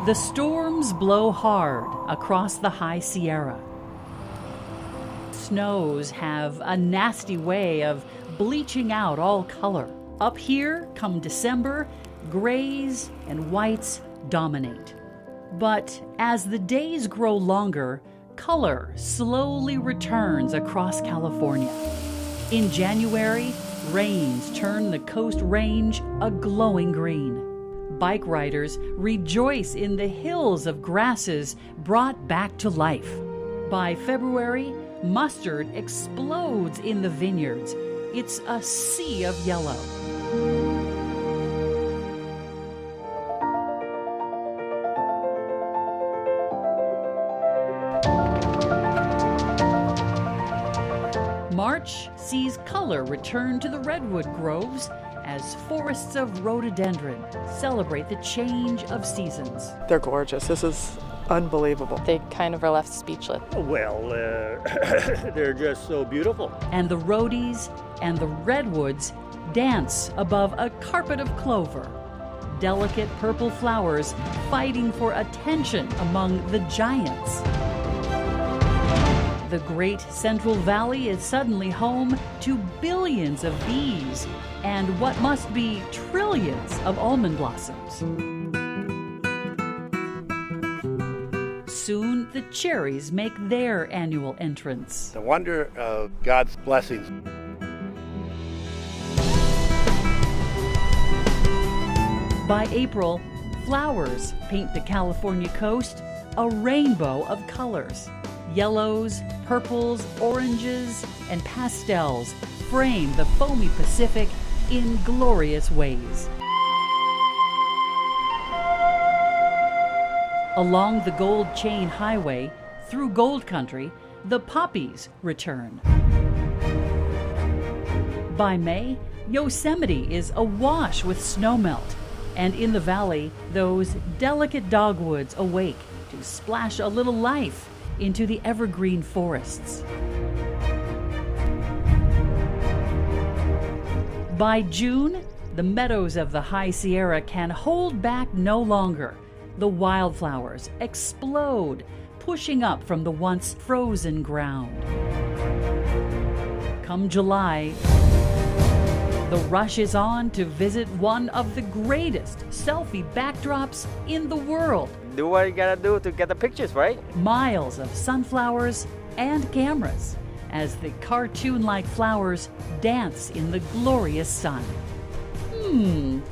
The storms blow hard across the High Sierra. Snows have a nasty way of bleaching out all color. Up here, come December, grays and whites dominate. But as the days grow longer, color slowly returns across California. In January, rains turn the Coast Range a glowing green. Bike riders rejoice in the hills of grasses brought back to life. By February, mustard explodes in the vineyards. It's a sea of yellow. March sees color return to the redwood groves as forests of rhododendron celebrate the change of seasons. They're gorgeous. This is unbelievable. They kind of are left speechless. Well, they're just so beautiful. And the rhodies and the redwoods dance above a carpet of clover. Delicate purple flowers fighting for attention among the giants. The great Central Valley is suddenly home to billions of bees and what must be trillions of almond blossoms. Soon, the cherries make their annual entrance. The wonder of God's blessings. By April, flowers paint the California coast a rainbow of colors. Yellows, purples, oranges, and pastels frame the foamy Pacific in glorious ways. Along the Gold Chain Highway, through Gold Country, the poppies return. By May, Yosemite is awash with snowmelt, and in the valley, those delicate dogwoods awake to splash a little life into the evergreen forests. By June, the meadows of the High Sierra can hold back no longer. The wildflowers explode, pushing up from the once frozen ground. Come July, the rush is on to visit one of the greatest selfie backdrops in the world. Do what you gotta do to get the pictures, right? Miles of sunflowers and cameras as the cartoon-like flowers dance in the glorious sun.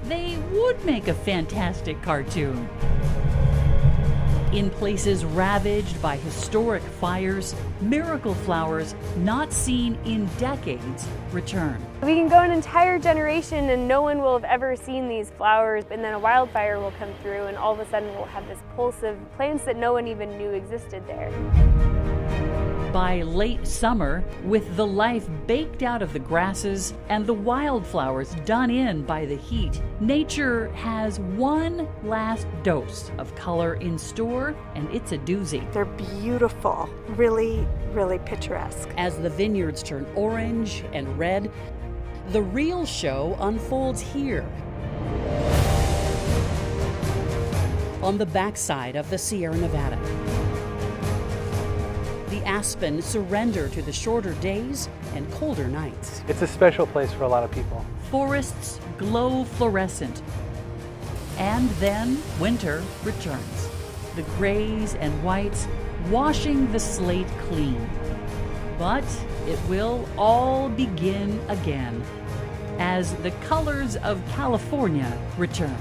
They would make a fantastic cartoon. In places ravaged by historic fires, miracle flowers not seen in decades return. We can go an entire generation and no one will have ever seen these flowers, and then a wildfire will come through and all of a sudden we'll have this pulse of plants that no one even knew existed there. By late summer, with the life baked out of the grasses and the wildflowers done in by the heat, nature has one last dose of color in store, and it's a doozy. They're beautiful, really, really picturesque. As the vineyards turn orange and red, the real show unfolds here. On the backside of the Sierra Nevada. The aspen surrender to the shorter days and colder nights. It's a special place for a lot of people. Forests glow fluorescent. And then winter returns. The grays and whites washing the slate clean. But it will all begin again as the colors of California return.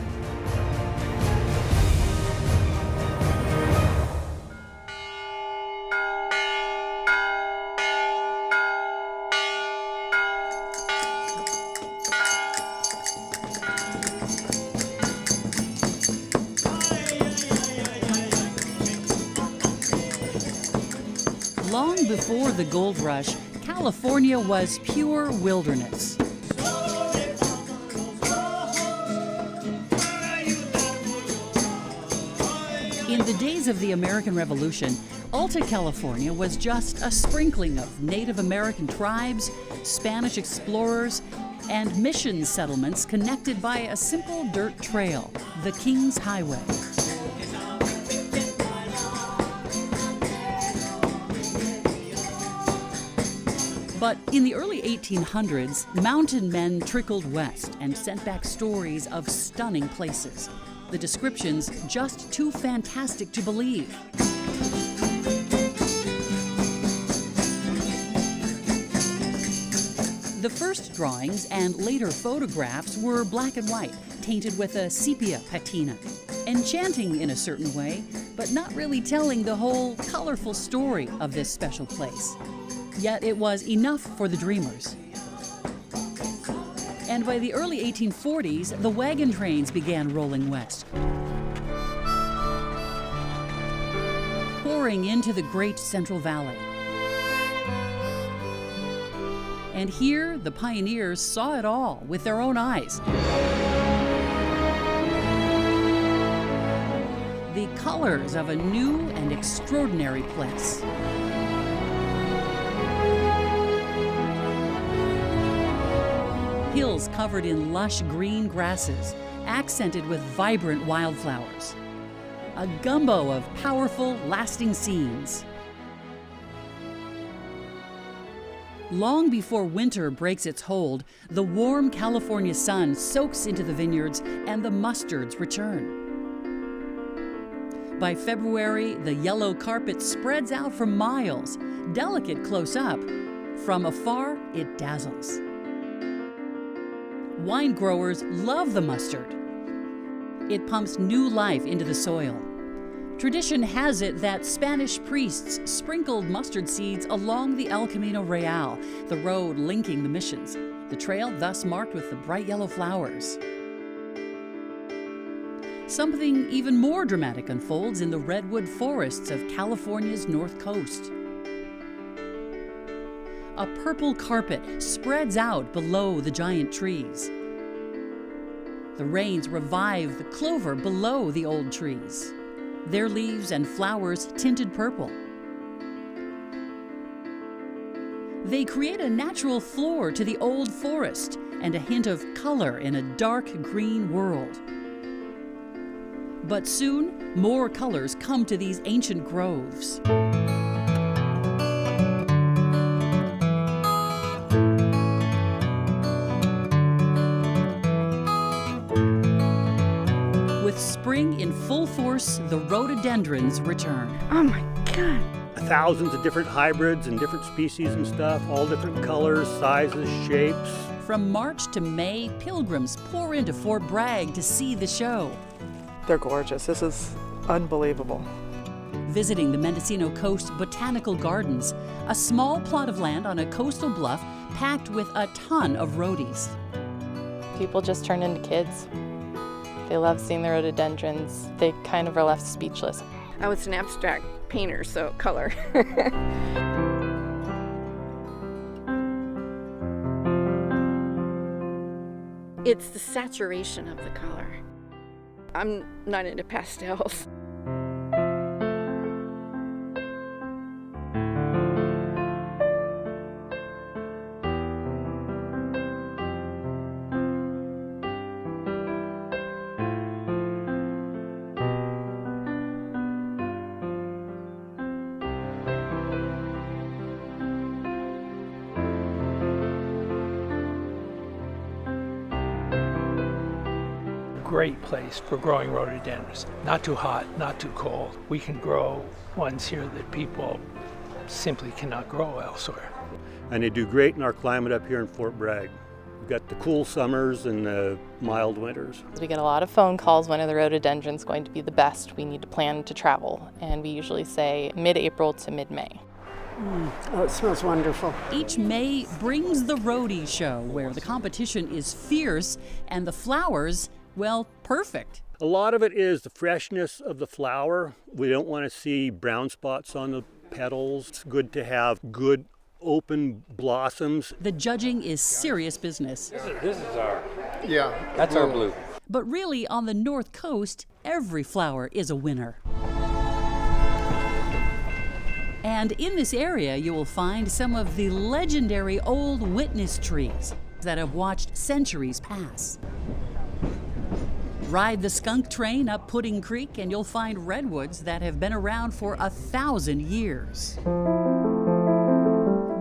Long before the gold rush, California was pure wilderness. In the days of the American Revolution, Alta California was just a sprinkling of Native American tribes, Spanish explorers, and mission settlements connected by a simple dirt trail, the King's Highway. But in the early 1800s, mountain men trickled west and sent back stories of stunning places. The descriptions just too fantastic to believe. The first drawings and later photographs were black and white, tainted with a sepia patina. Enchanting in a certain way, but not really telling the whole colorful story of this special place. Yet it was enough for the dreamers. And by the early 1840s, the wagon trains began rolling west, pouring into the great Central Valley. And here, the pioneers saw it all with their own eyes. The colors of a new and extraordinary place. Hills covered in lush green grasses, accented with vibrant wildflowers. A gumbo of powerful, lasting scenes. Long before winter breaks its hold, the warm California sun soaks into the vineyards and the mustards return. By February, the yellow carpet spreads out for miles, delicate close up. From afar, it dazzles. Wine growers love the mustard. It pumps new life into the soil. Tradition has it that Spanish priests sprinkled mustard seeds along the El Camino Real, the road linking the missions, the trail thus marked with the bright yellow flowers. Something even more dramatic unfolds in the redwood forests of California's north coast. A purple carpet spreads out below the giant trees. The rains revive the clover below the old trees, their leaves and flowers tinted purple. They create a natural floor to the old forest and a hint of color in a dark green world. But soon, more colors come to these ancient groves. With spring in full force, the rhododendrons return. Oh my God. Thousands of different hybrids and different species and stuff, all different colors, sizes, shapes. From March to May, pilgrims pour into Fort Bragg to see the show. They're gorgeous. This is unbelievable. Visiting the Mendocino Coast Botanical Gardens, a small plot of land on a coastal bluff packed with a ton of rhodies. People just turn into kids. They love seeing the rhododendrons. They kind of are left speechless. I was an abstract painter, so color. It's the saturation of the color. I'm not into pastels. Great place for growing rhododendrons. Not too hot, not too cold. We can grow ones here that people simply cannot grow elsewhere. And they do great in our climate up here in Fort Bragg. We've got the cool summers and the mild winters. We get a lot of phone calls. When are the rhododendrons going to be the best? We need to plan to travel. And we usually say mid-April to mid-May. Oh, it smells wonderful. Each May brings the Rhody Show, where the competition is fierce and the flowers, well, perfect. A lot of it is the freshness of the flower. We don't want to see brown spots on the petals. It's good to have good open blossoms. The judging is serious business. This is our, that's our blue. But really, on the North Coast, every flower is a winner. And in this area, you will find some of the legendary old witness trees that have watched centuries pass. Ride the skunk train up Pudding Creek and you'll find redwoods that have been around for 1,000 years.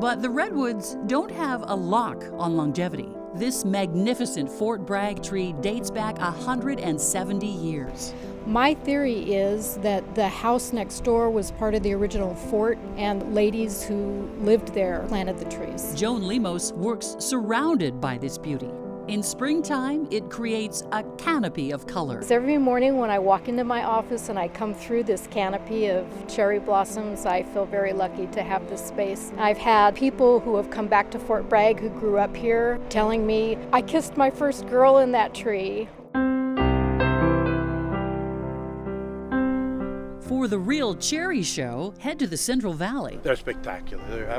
But the redwoods don't have a lock on longevity. This magnificent Fort Bragg tree dates back 170 years. My theory is that the house next door was part of the original fort, and ladies who lived there planted the trees. Joan Lemos works surrounded by this beauty. In springtime, it creates a canopy of color. So every morning when I walk into my office and I come through this canopy of cherry blossoms, I feel very lucky to have this space. I've had people who have come back to Fort Bragg who grew up here telling me, I kissed my first girl in that tree. For the real cherry show, head to the Central Valley. They're spectacular. They're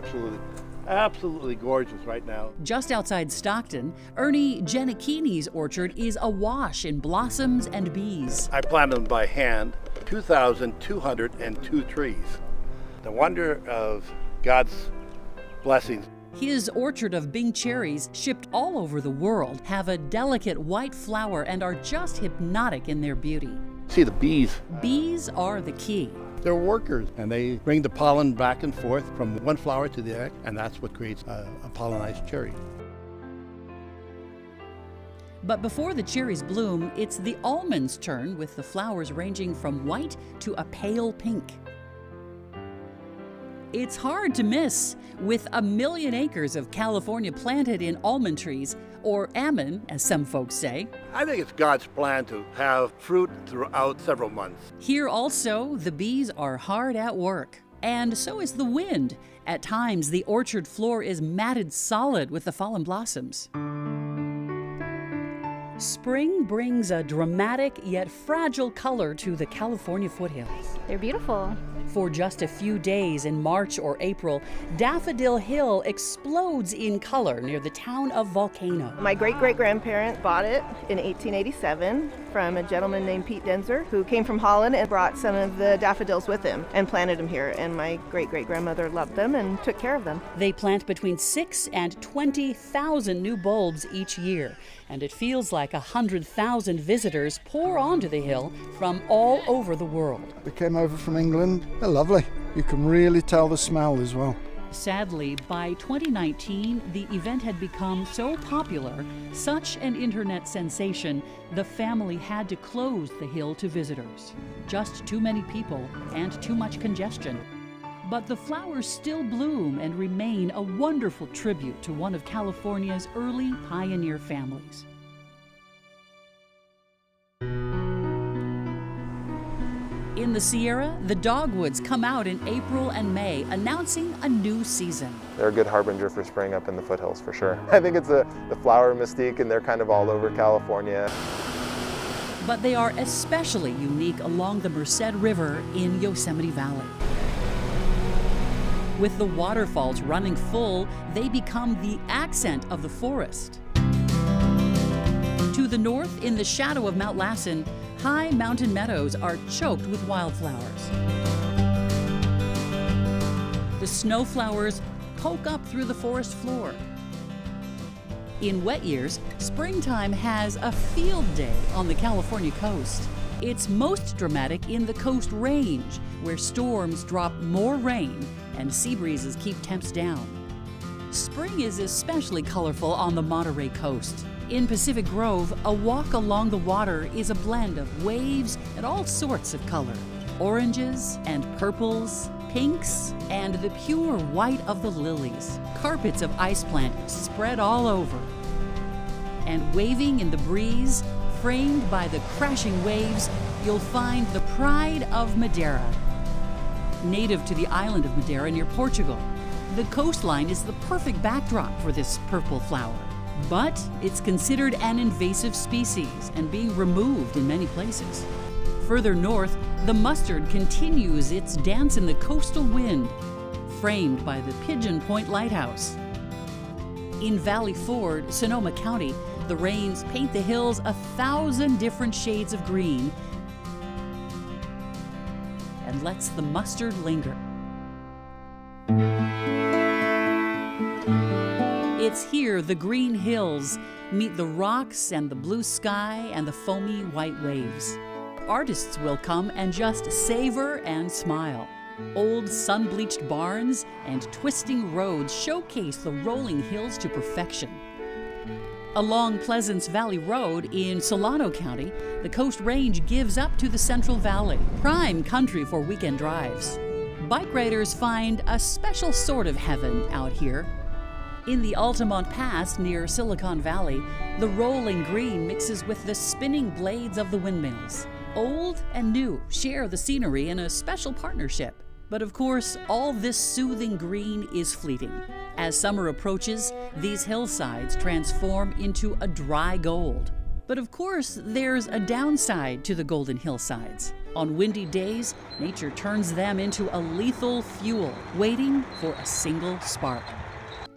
absolutely gorgeous right now. Just outside Stockton, Ernie Giannichini's orchard is awash in blossoms and bees. I planted them by hand, 2,202 trees. The wonder of God's blessings. His orchard of Bing cherries, shipped all over the world, have a delicate white flower and are just hypnotic in their beauty. See the bees. Bees are the key. They're workers, and they bring the pollen back and forth from one flower to the next, and that's what creates a pollinized cherry. But before the cherries bloom, it's the almond's turn, with the flowers ranging from white to a pale pink. It's hard to miss. With 1 million acres of California planted in almond trees, or almond, as some folks say. I think it's God's plan to have fruit throughout several months. Here also, the bees are hard at work. And so is the wind. At times, the orchard floor is matted solid with the fallen blossoms. Spring brings a dramatic yet fragile color to the California foothills. They're beautiful. For just a few days in March or April, Daffodil Hill explodes in color near the town of Volcano. My great-great-grandparent bought it in 1887 from a gentleman named Pete Denzer, who came from Holland and brought some of the daffodils with him and planted them here. And my great-great-grandmother loved them and took care of them. They plant between 6,000 and 20,000 new bulbs each year, and it feels like 100,000 visitors pour onto the hill from all over the world. They came over from England. They're lovely. You can really tell the smell as well. Sadly, by 2019, the event had become so popular, such an internet sensation, the family had to close the hill to visitors. Just too many people and too much congestion. But the flowers still bloom and remain a wonderful tribute to one of California's early pioneer families. In the Sierra, the dogwoods come out in April and May, announcing a new season. They're a good harbinger for spring up in the foothills, for sure. I think it's the flower mystique, and they're kind of all over California. But they are especially unique along the Merced River in Yosemite Valley. With the waterfalls running full, they become the accent of the forest. To the north, in the shadow of Mount Lassen, high mountain meadows are choked with wildflowers. The snowflowers poke up through the forest floor. In wet years, springtime has a field day on the California coast. It's most dramatic in the Coast Range, where storms drop more rain and sea breezes keep temps down. Spring is especially colorful on the Monterey coast. In Pacific Grove, a walk along the water is a blend of waves and all sorts of color. Oranges and purples, pinks, and the pure white of the lilies. Carpets of ice plant spread all over. And waving in the breeze, framed by the crashing waves, you'll find the pride of Madeira. Native to the island of Madeira near Portugal, the coastline is the perfect backdrop for this purple flower. But it's considered an invasive species and being removed in many places. Further north, the mustard continues its dance in the coastal wind, framed by the Pigeon Point Lighthouse. In Valley Ford, Sonoma County, the rains paint the hills 1,000 different shades of green and lets the mustard linger. It's here the green hills meet the rocks and the blue sky and the foamy white waves. Artists will come and just savor and smile. Old sun-bleached barns and twisting roads showcase the rolling hills to perfection. Along Pleasance Valley Road in Solano County, the Coast Range gives up to the Central Valley, prime country for weekend drives. Bike riders find a special sort of heaven out here. In the Altamont Pass near Silicon Valley, the rolling green mixes with the spinning blades of the windmills. Old and new share the scenery in a special partnership. But of course, all this soothing green is fleeting. As summer approaches, these hillsides transform into a dry gold. But of course, there's a downside to the golden hillsides. On windy days, nature turns them into a lethal fuel, waiting for a single spark.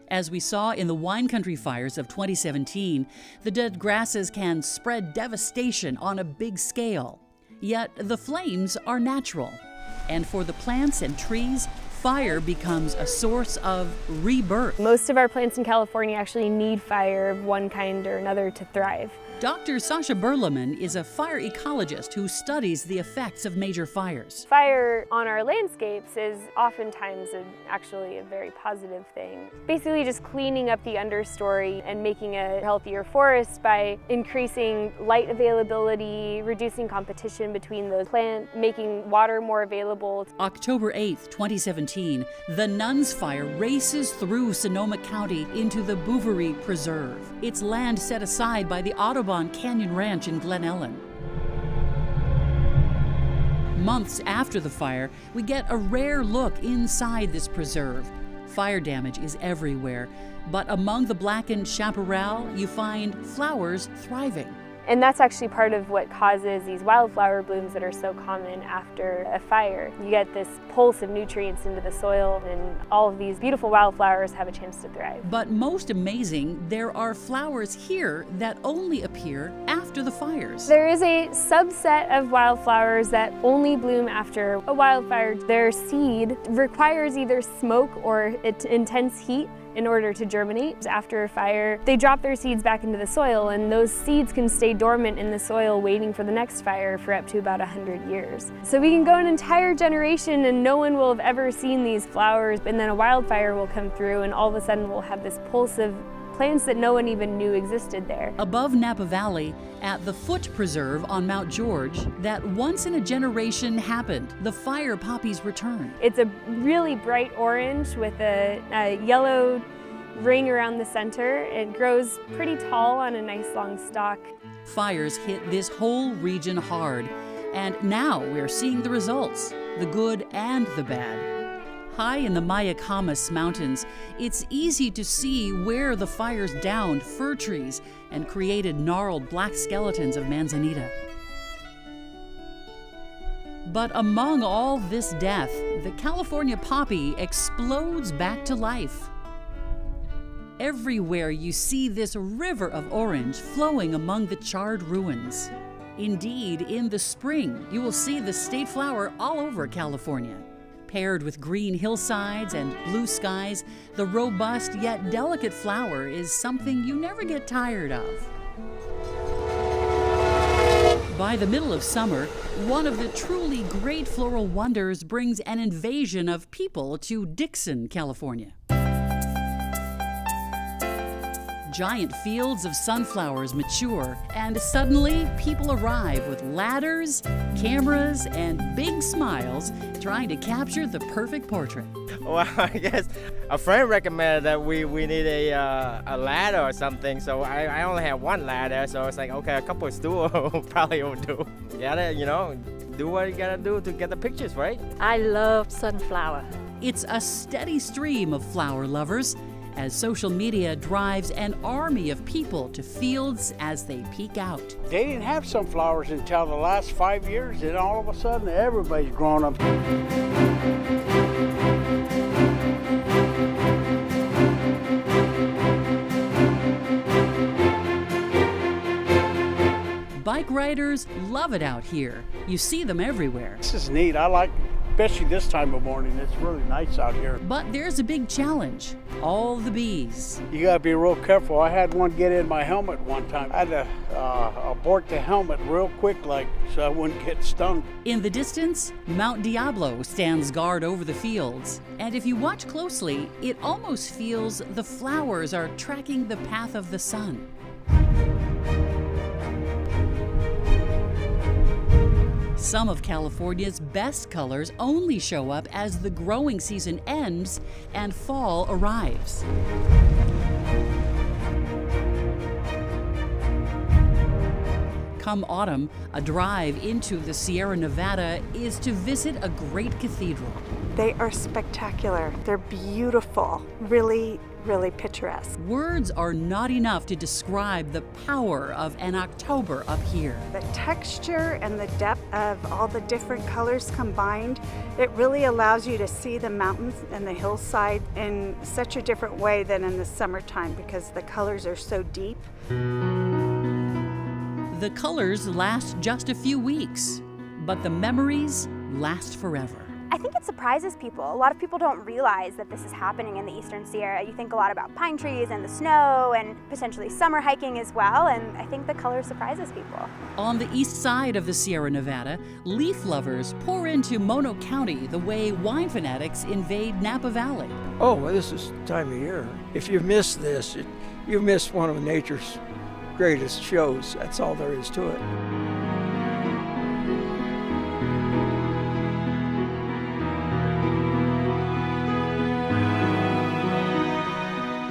As we saw in the wine country fires of 2017, the dead grasses can spread devastation on a big scale. Yet the flames are natural. And for the plants and trees, fire becomes a source of rebirth. Most of our plants in California actually need fire of one kind or another to thrive. Dr. Sasha Berleman is a fire ecologist who studies the effects of major fires. Fire on our landscapes is oftentimes actually a very positive thing. Basically just cleaning up the understory and making a healthier forest by increasing light availability, reducing competition between those plants, making water more available. October 8th, 2017, the Nuns Fire races through Sonoma County into the Bouverie Preserve. It's land set aside by the Audubon Canyon Ranch in Glen Ellen. Months after the fire, we get a rare look inside this preserve. Fire damage is everywhere, but among the blackened chaparral, you find flowers thriving. And that's actually part of what causes these wildflower blooms that are so common after a fire. You get this pulse of nutrients into the soil, and all of these beautiful wildflowers have a chance to thrive. But most amazing, there are flowers here that only appear after the fires. There is a subset of wildflowers that only bloom after a wildfire. Their seed requires either smoke or intense heat in order to germinate. After a fire, they drop their seeds back into the soil, and those seeds can stay dormant in the soil waiting for the next fire for up to about 100 years. So we can go an entire generation and no one will have ever seen these flowers, and then a wildfire will come through and all of a sudden we'll have this pulse of plants that no one even knew existed there. Above Napa Valley, at the Foot Preserve on Mount George, that once in a generation happened. The fire poppies return. It's a really bright orange with a yellow ring around the center. It grows pretty tall on a nice long stalk. Fires hit this whole region hard, and now we're seeing the results, the good and the bad. High in the Mayacamas Mountains, it's easy to see where the fires downed fir trees and created gnarled black skeletons of manzanita. But among all this death, the California poppy explodes back to life. Everywhere you see this river of orange flowing among the charred ruins. Indeed, in the spring, you will see the state flower all over California. Paired with green hillsides and blue skies, the robust yet delicate flower is something you never get tired of. By the middle of summer, one of the truly great floral wonders brings an invasion of people to Dixon, California. Giant fields of sunflowers mature, and suddenly people arrive with ladders, cameras, and big smiles trying to capture the perfect portrait. Well, I guess a friend recommended that we need a ladder or something, so I only have one ladder, so it's like, okay, a couple of stools probably will do. You gotta, do what you gotta do to get the pictures, right? I love sunflower. It's a steady stream of flower lovers, as social media drives an army of people to fields as they peek out. They didn't have sunflowers until the last 5 years, and all of a sudden everybody's growing them. Bike riders love it out here. You see them everywhere. This is neat. I like especially this time of morning. It's really nice out here. But there's a big challenge, all the bees. You gotta be real careful. I had one get in my helmet one time. I had to abort the helmet real quick, so I wouldn't get stung. In the distance, Mount Diablo stands guard over the fields. And if you watch closely, it almost feels the flowers are tracking the path of the sun. Some of California's best colors only show up as the growing season ends and fall arrives. Come autumn, a drive into the Sierra Nevada is to visit a great cathedral. They are spectacular. They're beautiful, really, really picturesque. Words are not enough to describe the power of an October up here. The texture and the depth of all the different colors combined, it really allows you to see the mountains and the hillside in such a different way than in the summertime because the colors are so deep. The colors last just a few weeks, but the memories last forever. I think it surprises people. A lot of people don't realize that this is happening in the Eastern Sierra. You think a lot about pine trees and the snow and potentially summer hiking as well, and I think the color surprises people. On the east side of the Sierra Nevada, leaf lovers pour into Mono County the way wine fanatics invade Napa Valley. Oh, well, this is the time of year. If you miss this, you miss one of nature's greatest shows. That's all there is to it.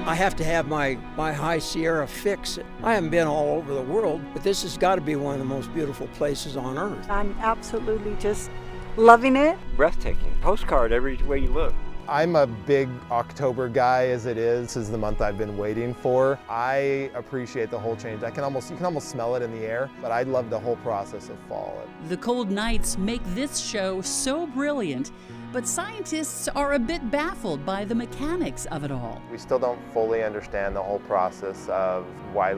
I have to have my High Sierra fix. I haven't been all over the world, but this has got to be one of the most beautiful places on earth. I'm absolutely just loving it. Breathtaking. Postcard every way you look. I'm a big October guy as it is. This is the month I've been waiting for. I appreciate the whole change. You can almost smell it in the air, but I love the whole process of fall. The cold nights make this show so brilliant, but scientists are a bit baffled by the mechanics of it all. We still don't fully understand the whole process of why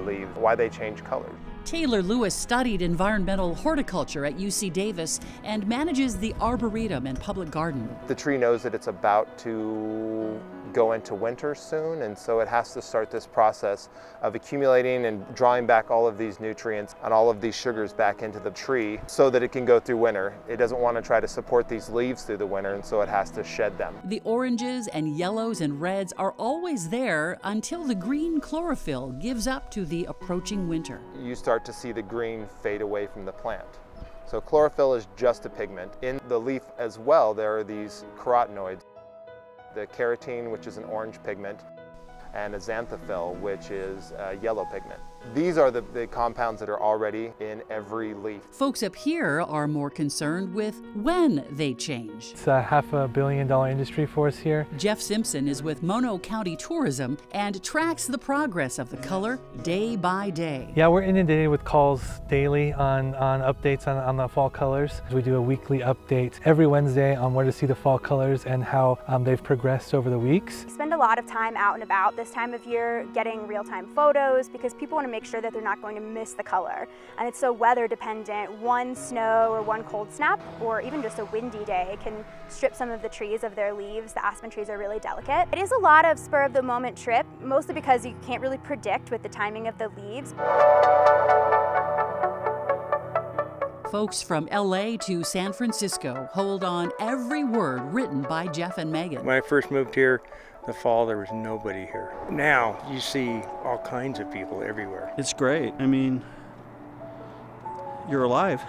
they change colors. Taylor Lewis studied environmental horticulture at UC Davis and manages the Arboretum and Public Garden. The tree knows that it's about to go into winter soon, and so it has to start this process of accumulating and drawing back all of these nutrients and all of these sugars back into the tree so that it can go through winter. It doesn't want to try to support these leaves through the winter, and so it has to shed them. The oranges and yellows and reds are always there until the green chlorophyll gives up to the approaching winter. You start to see the green fade away from the plant. So chlorophyll is just a pigment. In the leaf as well, there are these carotenoids. The carotene, which is an orange pigment, and a xanthophyll, which is a yellow pigment. These are the compounds that are already in every leaf. Folks up here are more concerned with when they change. It's a $500 million industry for us here. Jeff Simpson is with Mono County Tourism and tracks the progress of the color day by day. Yeah, we're inundated with calls daily on updates on the fall colors. We do a weekly update every Wednesday on where to see the fall colors and how they've progressed over the weeks. We spend a lot of time out and about this time of year getting real-time photos because people want to make sure that they're not going to miss the color. And it's so weather dependent. One snow or one cold snap or even just a windy day can strip some of the trees of their leaves. The aspen trees are really delicate. It is a lot of spur of the moment trip, mostly because you can't really predict with the timing of the leaves. Folks from LA to San Francisco hold on every word written by Jeff and Megan. When I first moved here, the fall, there was nobody here. Now you see all kinds of people everywhere. It's great. I mean, you're alive.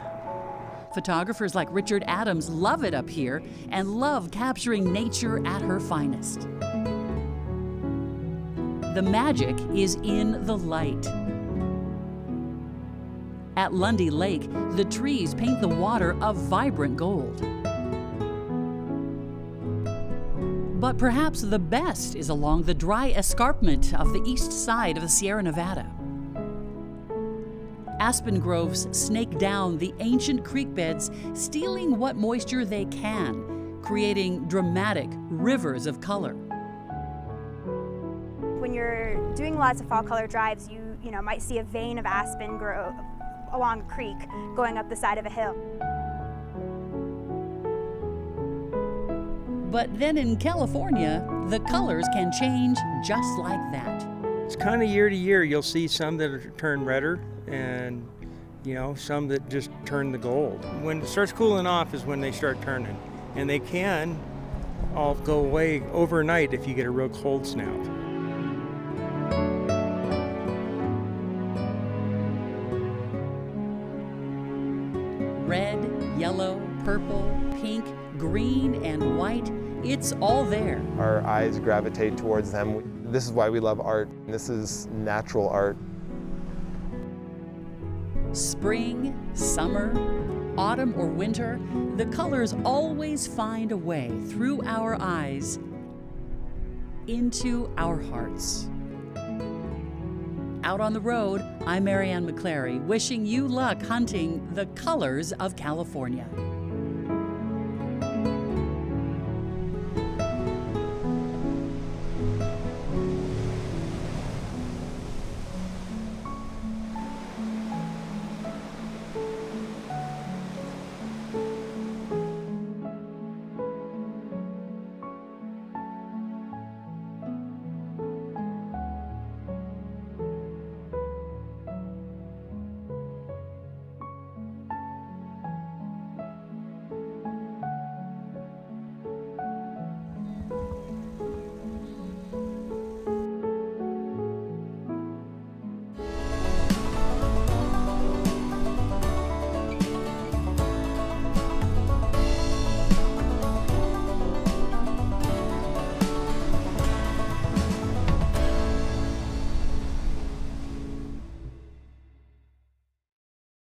Photographers like Richard Adams love it up here and love capturing nature at her finest. The magic is in the light. At Lundy Lake, the trees paint the water a vibrant gold. But perhaps the best is along the dry escarpment of the east side of the Sierra Nevada. Aspen groves snake down the ancient creek beds, stealing what moisture they can, creating dramatic rivers of color. When you're doing lots of fall color drives, you might see a vein of aspen grow along a creek going up the side of a hill. But then in California, the colors can change just like that. It's kind of year to year. You'll see some that turn redder and, you know, some that just turn the gold. When it starts cooling off is when they start turning. And they can all go away overnight if you get a real cold snap. Red, yellow, purple, pink, green, and white, it's all there. Our eyes gravitate towards them. This is why we love art. This is natural art. Spring, summer, autumn, or winter, the colors always find a way through our eyes into our hearts. Out on the road, I'm Marianne McClary, wishing you luck hunting the colors of California.